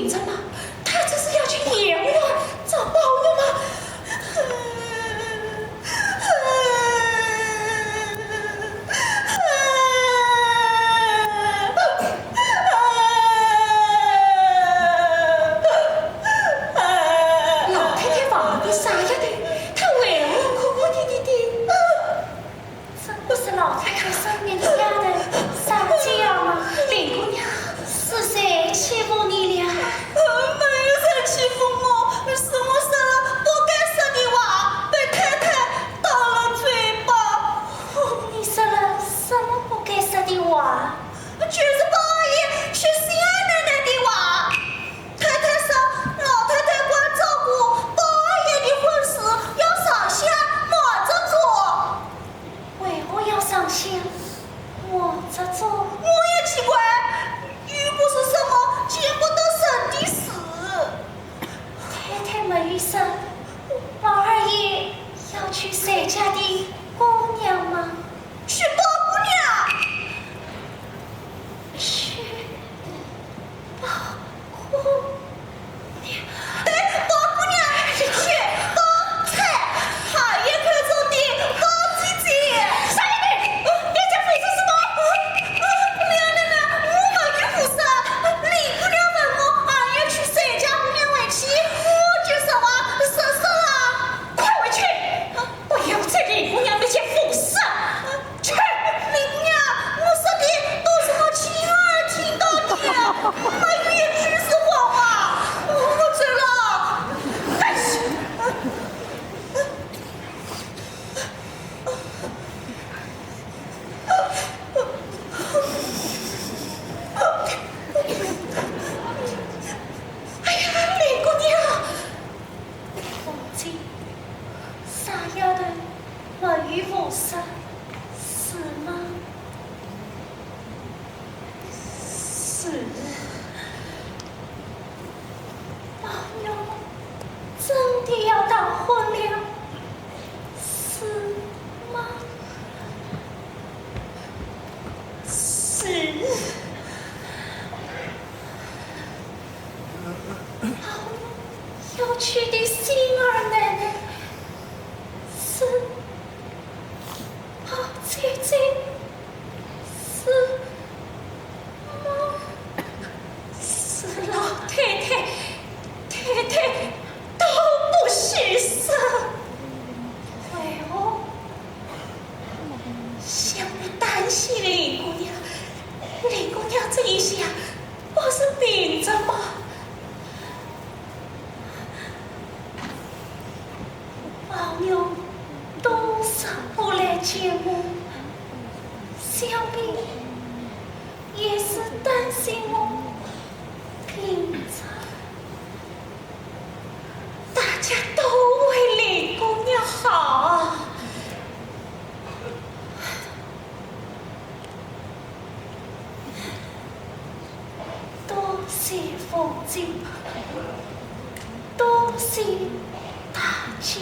病症吗？他这是要去延缓找保佑吗？老太太房的啥呀的？她为何哭哭啼啼的？这不是老太太生病的家人撒娇吗？林姑娘，是谁欺负你了？没有人欺负我，是我生了不该生的娃，被太太打了嘴巴。你生了什么不该生的娃？就是八爷是新奶奶的娃。太太说，老太太管照顾八爷的婚事要上香抹着做。为何要上香？我这做，我也奇怪，又不是什么见不得人的事。太太没有生，老二爷要去谁家的姑娘吗？去包姑娘。去包姑娘。对，包姑娘是去包菜，还也可走的包姐姐。啥呀你？你在废什么？娘奶奶，我没有胡说。李姑娘问我，俺要去谁家姑娘为妻，我就说啊，说了。快回去！不要在李姑娘面前胡说！去！李姑娘，我说的都是我亲耳听到的，没有一句是谎话。我走了。但是哎呀，李姑娘，父亲啥样的没有无声，是吗？是宝妞真的要当婚了，是吗？是。宝妞要娶的新儿奶奶是宝姐姐，是吗？是老太太，太太都不许生。为何？想不担心林姑娘，林姑娘这一下不是病着吗？宝妞都上不来见我，想必也是担心我病着。大家都为林姑娘好。多谢父亲，多谢大姐。